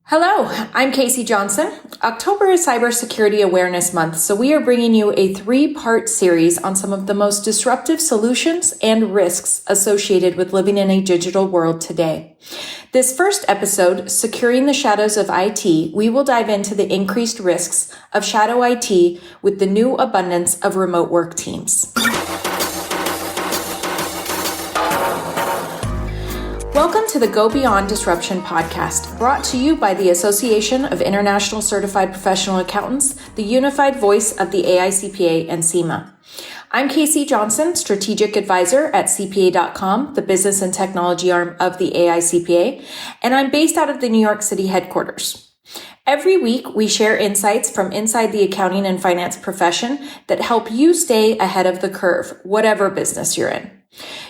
Hello, I'm Kacee Johnson. October is Cybersecurity Awareness Month, so we are bringing you a 3-part series on some of the most disruptive solutions and risks associated with living in a digital world today. This first episode, Securing the Shadows of IT, we will dive into the increased risks of shadow IT with the new abundance of remote work teams. Welcome to the Go Beyond Disruption podcast, brought to you by the Association of International Certified Professional Accountants, the unified voice of the AICPA and CIMA. I'm Kacee Johnson, Strategic Advisor at CPA.com, the business and technology arm of the AICPA, and I'm based out of the New York City headquarters. Every week, we share insights from inside the accounting and finance profession that help you stay ahead of the curve, whatever business you're in.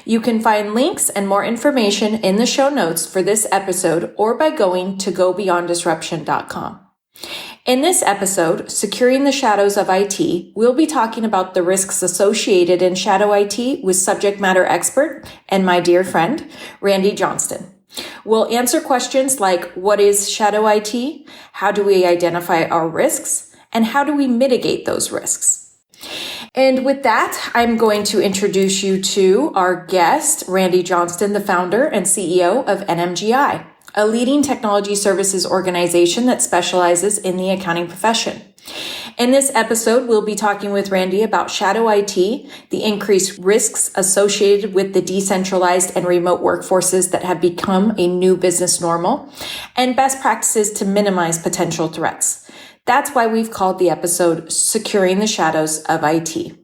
You can find links and more information in the show notes for this episode or by going to gobeyonddisruption.com. In this episode, Securing the Shadows of IT, we'll be talking about the risks associated in shadow IT with subject matter expert and my dear friend, Randy Johnston. We'll answer questions like, what is shadow IT? How do we identify our risks? And how do we mitigate those risks? And with that, I'm going to introduce you to our guest, Randy Johnston, the founder and CEO of NMGI, a leading technology services organization that specializes in the accounting profession. In this episode, we'll be talking with Randy about shadow IT, the increased risks associated with the decentralized and remote workforces that have become a new business normal, and best practices to minimize potential threats. That's why we've called the episode Securing the Shadows of IT.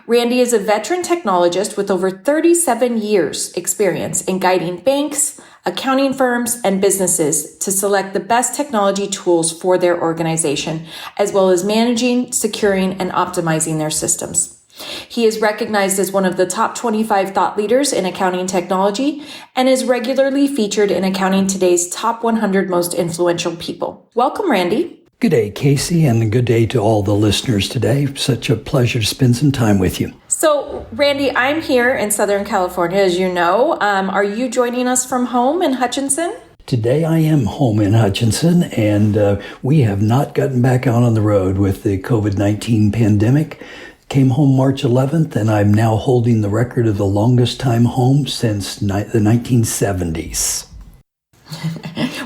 Randy is a veteran technologist with over 37 years experience in guiding banks, accounting firms, and businesses to select the best technology tools for their organization, as well as managing, securing, and optimizing their systems. He is recognized as one of the top 25 thought leaders in accounting technology and is regularly featured in Accounting Today's top 100 most influential people. Welcome, Randy. Good day, Kacee, and good day to all the listeners today. Such a pleasure to spend some time with you. So, Randy, I'm here in Southern California, as you know. Are you joining us from home in Hutchinson? Today I am home in Hutchinson, and we have not gotten back out on the road with the COVID-19 pandemic. Came home March 11th, and I'm now holding the record of the longest time home since the 1970s.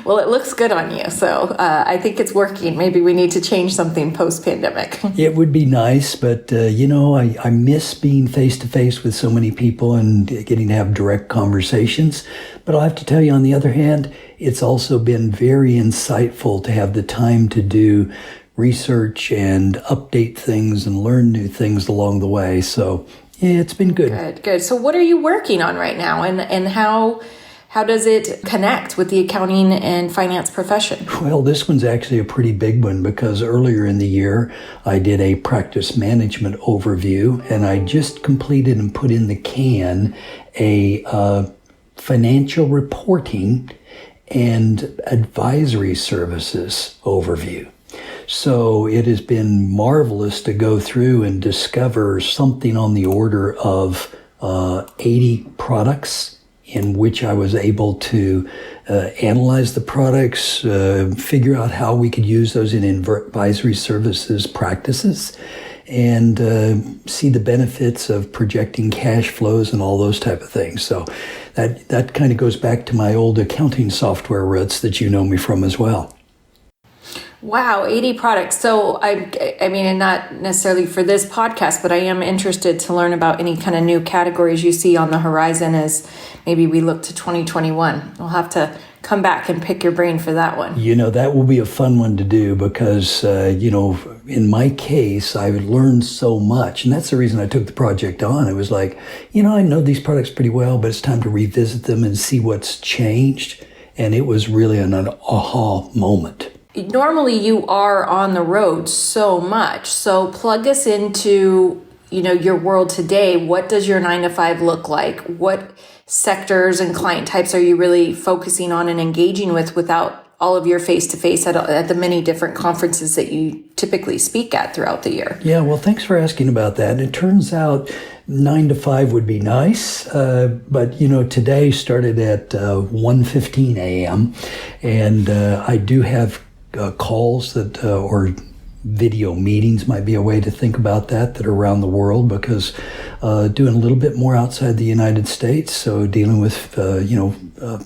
Well, it looks good on you, so I think it's working. Maybe we need to change something post-pandemic. It would be nice, but, I miss being face-to-face with so many people and getting to have direct conversations. But I'll have to tell you, on the other hand, it's also been very insightful to have the time to do research and update things and learn new things along the way. So, yeah, it's been good. Good. So what are you working on right now, and how does it connect with the accounting and finance profession? Well, this one's actually a pretty big one because earlier in the year, I did a practice management overview, and I just completed and put in the can a financial reporting and advisory services overview. So it has been marvelous to go through and discover something on the order of 80 products in which I was able to analyze the products, figure out how we could use those in advisory services practices, and see the benefits of projecting cash flows and all those type of things. So that kind of goes back to my old accounting software roots that you know me from as well. Wow, 80 products. So I mean, and not necessarily for this podcast, but I am interested to learn about any kind of new categories you see on the horizon as maybe we look to 2021. We'll have to come back and pick your brain for that one. That will be a fun one to do because, in my case, I've learned so much. And that's the reason I took the project on. It was like, I know these products pretty well, but it's time to revisit them and see what's changed. And it was really an aha moment. Normally you are on the road so much. So plug us into, your world today. What does your 9 to 5 look like? What sectors and client types are you really focusing on and engaging with without all of your face-to-face at the many different conferences that you typically speak at throughout the year. Yeah, well, thanks for asking about that. And it turns out 9 to 5 would be nice, but today started at 1:15 a.m. and I do have calls that or video meetings might be a way to think about that are around the world, because doing a little bit more outside the United States, so dealing with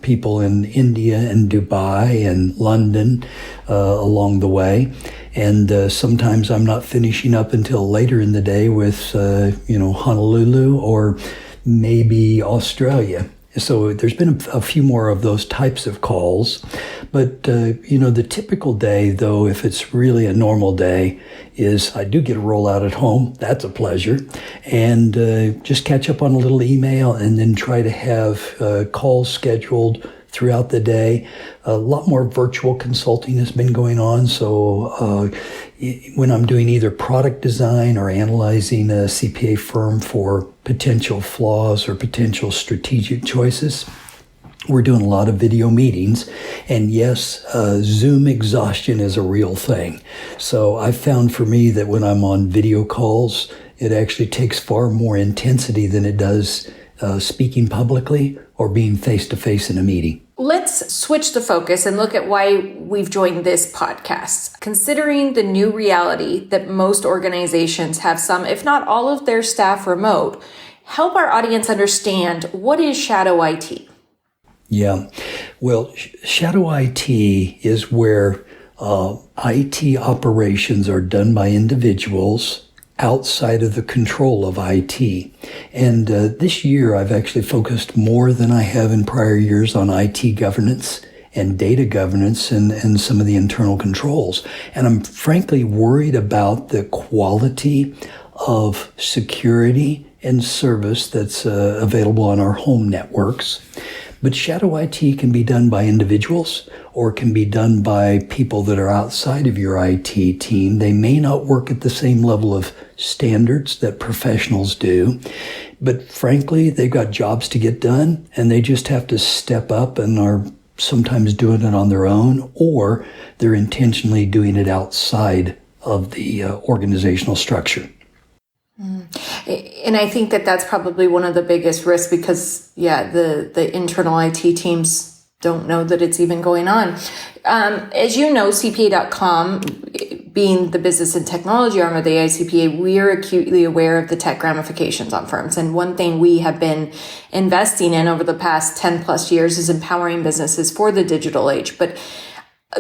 people in India and Dubai and London along the way. And sometimes I'm not finishing up until later in the day with Honolulu or maybe Australia. So there's been a few more of those types of calls. But, the typical day, though, if it's really a normal day, is I do get a rollout at home. That's a pleasure. And just catch up on a little email and then try to have calls scheduled throughout the day. A lot more virtual consulting has been going on. So when I'm doing either product design or analyzing a CPA firm for potential flaws or potential strategic choices, we're doing a lot of video meetings. And yes, Zoom exhaustion is a real thing. So I found for me that when I'm on video calls, it actually takes far more intensity than it does speaking publicly or being face-to-face in a meeting. Let's switch the focus and look at why we've joined this podcast. Considering the new reality that most organizations have some, if not all of their staff remote, help our audience understand, what is shadow IT? Yeah, well, shadow IT is where IT operations are done by individuals outside of the control of IT. And this year, I've actually focused more than I have in prior years on IT governance and data governance and some of the internal controls. And I'm frankly worried about the quality of security and service that's available on our home networks. But shadow IT can be done by individuals or can be done by people that are outside of your IT team. They may not work at the same level of standards that professionals do, but frankly, they've got jobs to get done and they just have to step up and are sometimes doing it on their own, or they're intentionally doing it outside of the organizational structure. And I think that that's probably one of the biggest risks because, the internal IT teams don't know that it's even going on. As you know, CPA.com, being the business and technology arm of the AICPA, we are acutely aware of the tech ramifications on firms. And one thing we have been investing in over the past 10 plus years is empowering businesses for the digital age. But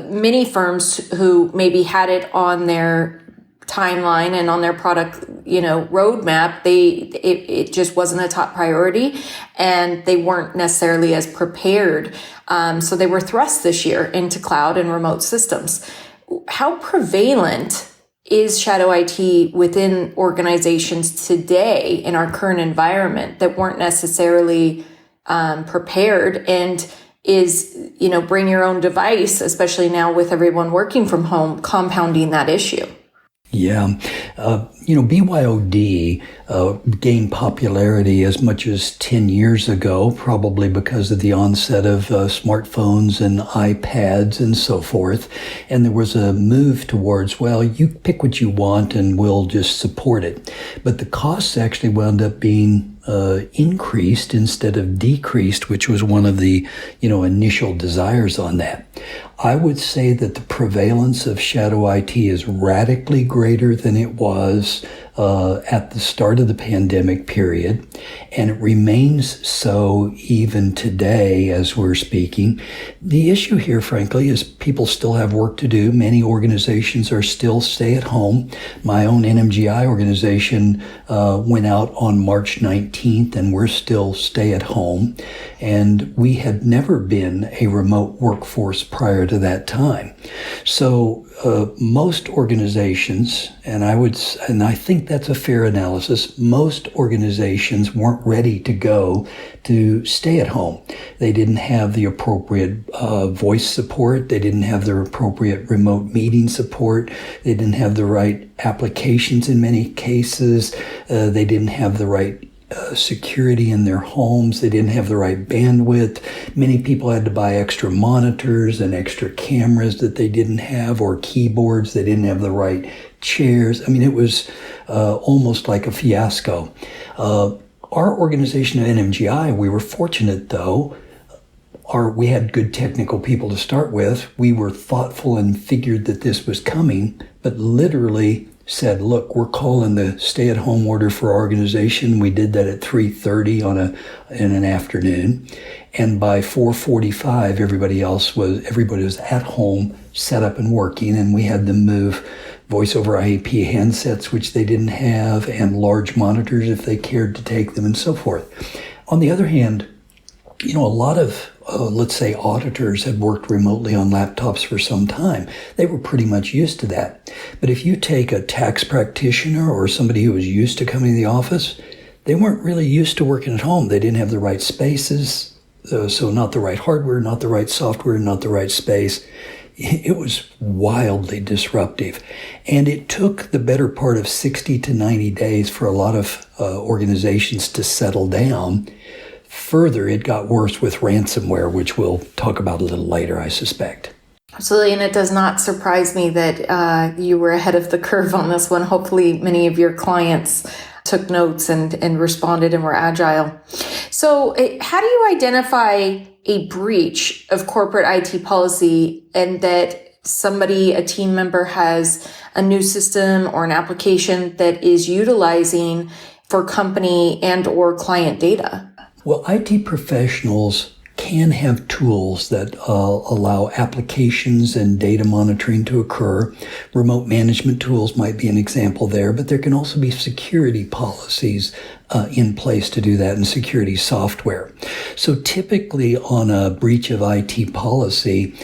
many firms who maybe had it on their timeline and on their product, roadmap, it just wasn't a top priority and they weren't necessarily as prepared. So they were thrust this year into cloud and remote systems. How prevalent is shadow IT within organizations today in our current environment that weren't necessarily prepared, and is, bring your own device, especially now with everyone working from home, compounding that issue? Yeah. BYOD gained popularity as much as 10 years ago, probably because of the onset of smartphones and iPads and so forth. And there was a move towards, you pick what you want and we'll just support it. But the costs actually wound up being increased instead of decreased, which was one of the, initial desires on that. I would say that the prevalence of shadow IT is radically greater than it was at the start of the pandemic period, and it remains so even today as we're speaking. The issue here, frankly, is people still have work to do. Many organizations are still stay at home. My own NMGI organization went out on March 19th, and we're still stay at home. And we had never been a remote workforce prior to that time. So most organizations, and I think that's a fair analysis, most organizations weren't ready to go to stay at home. They didn't have the appropriate voice support. They didn't have the appropriate remote meeting support. They didn't have the right applications in many cases. They didn't have the right security in their homes. They didn't have the right bandwidth. Many people had to buy extra monitors and extra cameras that they didn't have, or keyboards. They didn't have the right chairs. I mean, it was almost like a fiasco. Our organization at NMGI, we were fortunate though. We had good technical people to start with. We were thoughtful and figured that this was coming, but literally said, look, we're calling the stay-at-home order for our organization. We did that at 3:30 in an afternoon. And by 4:45, everybody was at home, set up and working, and we had them move voice over IP handsets, which they didn't have, and large monitors if they cared to take them, and so forth. On the other hand, a lot of let's say auditors had worked remotely on laptops for some time. They were pretty much used to that. But if you take a tax practitioner or somebody who was used to coming to the office, they weren't really used to working at home. They didn't have the right spaces, so not the right hardware, not the right software, not the right space. It was wildly disruptive. And it took the better part of 60 to 90 days for a lot of organizations to settle down. Further, it got worse with ransomware, which we'll talk about a little later, I suspect. Absolutely, and it does not surprise me that you were ahead of the curve on this one. Hopefully, many of your clients took notes and responded and were agile. So how do you identify a breach of corporate IT policy and that a team member has a new system or an application that is utilizing for company and or client data? Well, IT professionals can have tools that allow applications and data monitoring to occur. Remote management tools might be an example there, but there can also be security policies in place to do that, and security software. So typically on a breach of IT policy,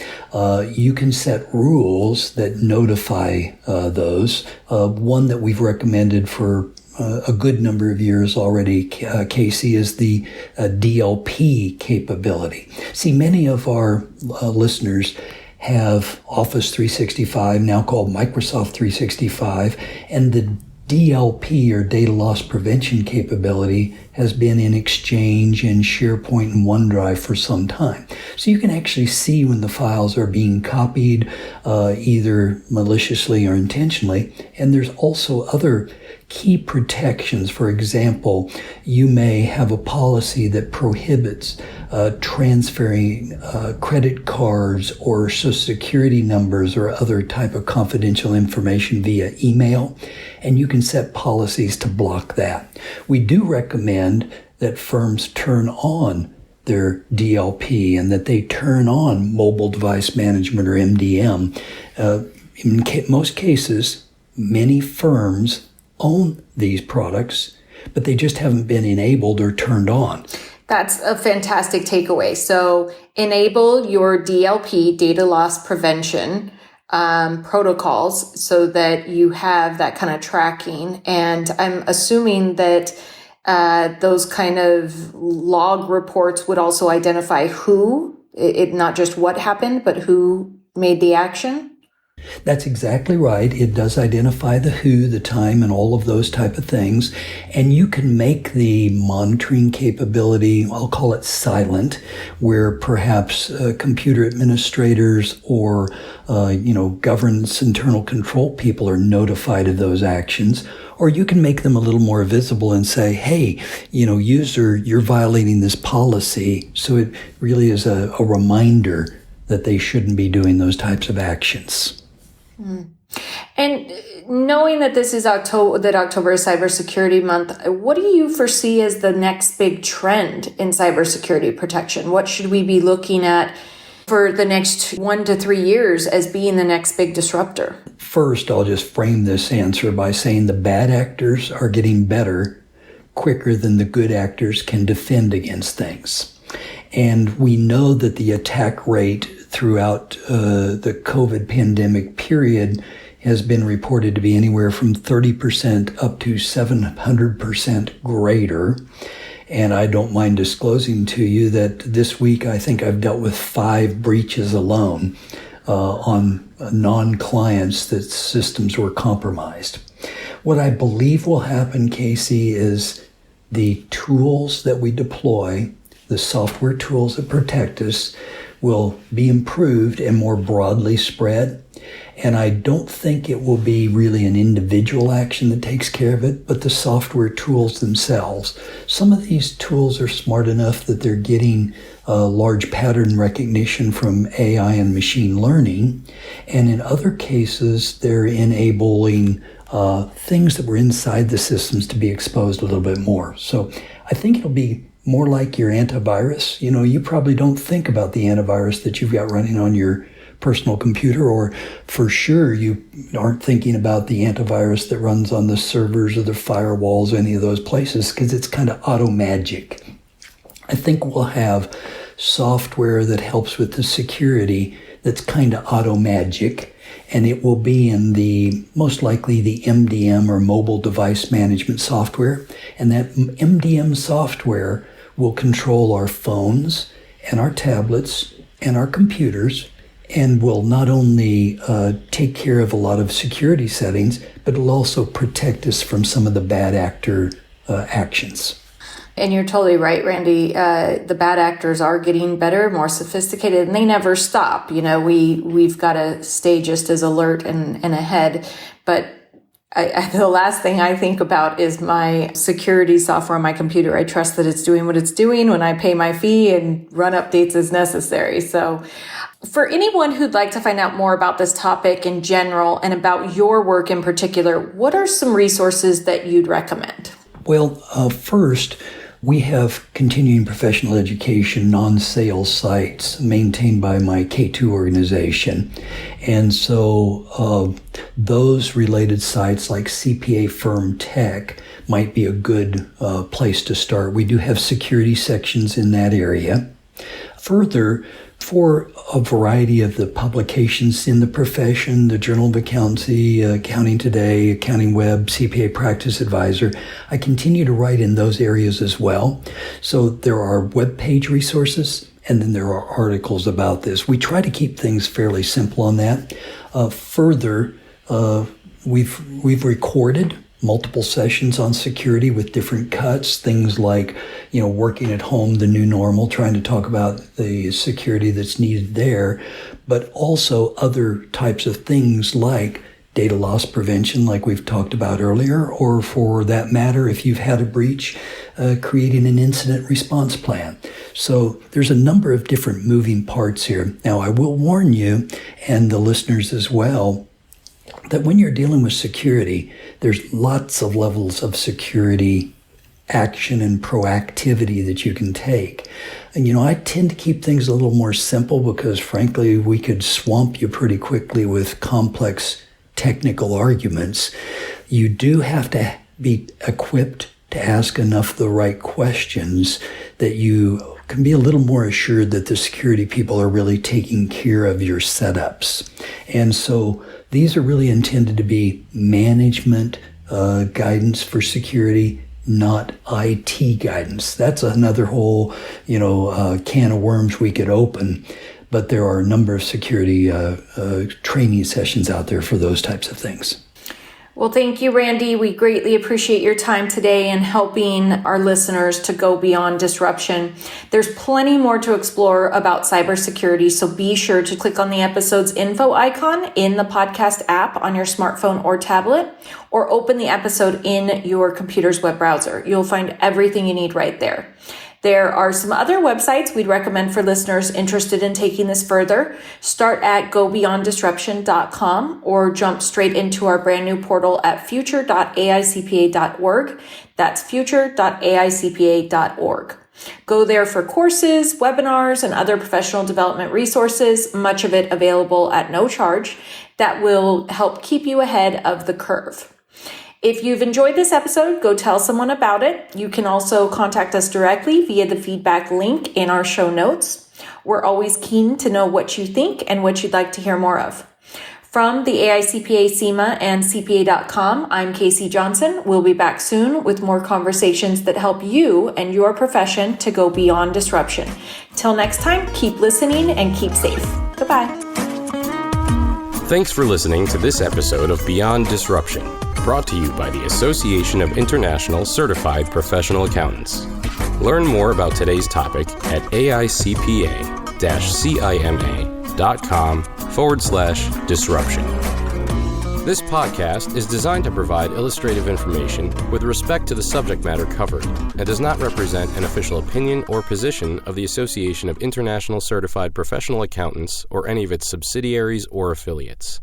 you can set rules that notify those. One that we've recommended for a good number of years already, Kacee, is the DLP capability. See, many of our listeners have Office 365, now called Microsoft 365, and the DLP, or data loss prevention capability, has been in Exchange and SharePoint and OneDrive for some time. So you can actually see when the files are being copied, either maliciously or intentionally. And there's also other key protections. For example, you may have a policy that prohibits transferring credit cards or social security numbers or other type of confidential information via email, and you can set policies to block that. We do recommend that firms turn on their DLP and that they turn on mobile device management, or MDM. In most cases, many firms own these products, but they just haven't been enabled or turned on. That's a fantastic takeaway. So enable your DLP, data loss prevention protocols, so that you have that kind of tracking. And I'm assuming that those kind of log reports would also identify not just what happened, but who made the action. That's exactly right. It does identify the who, the time, and all of those type of things. And you can make the monitoring capability, I'll call it silent, where perhaps computer administrators or, governance internal control people are notified of those actions. Or you can make them a little more visible and say, hey, user, you're violating this policy. So it really is a reminder that they shouldn't be doing those types of actions. And knowing that this is October is Cybersecurity Month, what do you foresee as the next big trend in cybersecurity protection? What should we be looking at for the next 1 to 3 years as being the next big disruptor? First, I'll just frame this answer by saying the bad actors are getting better quicker than the good actors can defend against things. And we know that the attack rate throughout the COVID pandemic period has been reported to be anywhere from 30% up to 700% greater. And I don't mind disclosing to you that this week I think I've dealt with 5 breaches alone on non-clients that systems were compromised. What I believe will happen, Kacee, is the tools that we deploy, the software tools that protect us, will be improved and more broadly spread. And I don't think it will be really an individual action that takes care of it, but the software tools themselves. Some of these tools are smart enough that they're getting large pattern recognition from AI and machine learning. And in other cases, they're enabling things that were inside the systems to be exposed a little bit more. So I think it'll be more like your antivirus. You probably don't think about the antivirus that you've got running on your personal computer, or for sure you aren't thinking about the antivirus that runs on the servers or the firewalls, any of those places, because it's kind of auto magic. I think we'll have software that helps with the security that's kind of auto magic, and it will be in most likely the MDM or mobile device management software. And that MDM software will control our phones and our tablets and our computers, and will not only take care of a lot of security settings, but it'll also protect us from some of the bad actor actions. And you're totally right, Randy. The bad actors are getting better, more sophisticated, and they never stop. We've got to stay just as alert and ahead. But the last thing I think about is my security software on my computer. I trust that it's doing what it's doing when I pay my fee and run updates as necessary. So for anyone who'd like to find out more about this topic in general and about your work in particular, what are some resources that you'd recommend? Well, first, we have continuing professional education non-sales sites maintained by my K2 organization. And so those related sites like CPA Firm Tech might be a good place to start. We do have security sections in that area. Further, for a variety of the publications in the profession, the Journal of Accountancy, Accounting Today, Accounting Web, CPA Practice Advisor, I continue to write in those areas as well. So there are web page resources, and then there are articles about this. We try to keep things fairly simple on that. Further, we've recorded multiple sessions on security with different cuts, things like, working at home, the new normal, trying to talk about the security that's needed there, but also other types of things like data loss prevention, like we've talked about earlier, or for that matter, if you've had a breach, creating an incident response plan. So there's a number of different moving parts here. Now, I will warn you, and the listeners as well, that when you're dealing with security, there's lots of levels of security action and proactivity that you can take. And, I tend to keep things a little more simple because, frankly, we could swamp you pretty quickly with complex technical arguments. You do have to be equipped to ask enough of the right questions that you can be a little more assured that the security people are really taking care of your setups. And so these are really intended to be management guidance for security, not IT guidance. That's another whole, can of worms we could open. But there are a number of security training sessions out there for those types of things. Well, thank you, Randy. We greatly appreciate your time today and helping our listeners to go beyond disruption. There's plenty more to explore about cybersecurity, so be sure to click on the episode's info icon in the podcast app on your smartphone or tablet, or open the episode in your computer's web browser. You'll find everything you need right there. There are some other websites we'd recommend for listeners interested in taking this further. Start at gobeyonddisruption.com or jump straight into our brand new portal at future.aicpa.org. That's future.aicpa.org. Go there for courses, webinars, and other professional development resources, much of it available at no charge, that will help keep you ahead of the curve. If you've enjoyed this episode, go tell someone about it. You can also contact us directly via the feedback link in our show notes. We're always keen to know what you think and what you'd like to hear more of. From the AICPA, CIMA, and CPA.com, I'm Kacee Johnson. We'll be back soon with more conversations that help you and your profession to go beyond disruption. Till next time, keep listening and keep safe. Goodbye. Thanks for listening to this episode of Beyond Disruption. brought to you by the Association of International Certified Professional Accountants. Learn more about today's topic at AICPA-CIMA.com/disruption. This podcast is designed to provide illustrative information with respect to the subject matter covered and does not represent an official opinion or position of the Association of International Certified Professional Accountants or any of its subsidiaries or affiliates.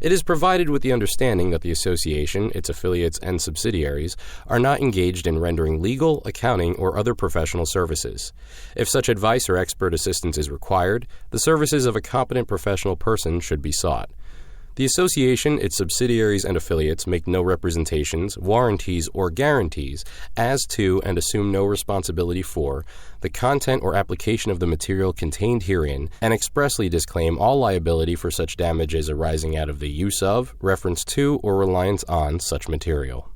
It is provided with the understanding that the association, its affiliates, and subsidiaries are not engaged in rendering legal, accounting, or other professional services. If such advice or expert assistance is required, the services of a competent professional person should be sought. The association, its subsidiaries, and affiliates make no representations, warranties, or guarantees as to and assume no responsibility for the content or application of the material contained herein and expressly disclaim all liability for such damages arising out of the use of, reference to, or reliance on such material.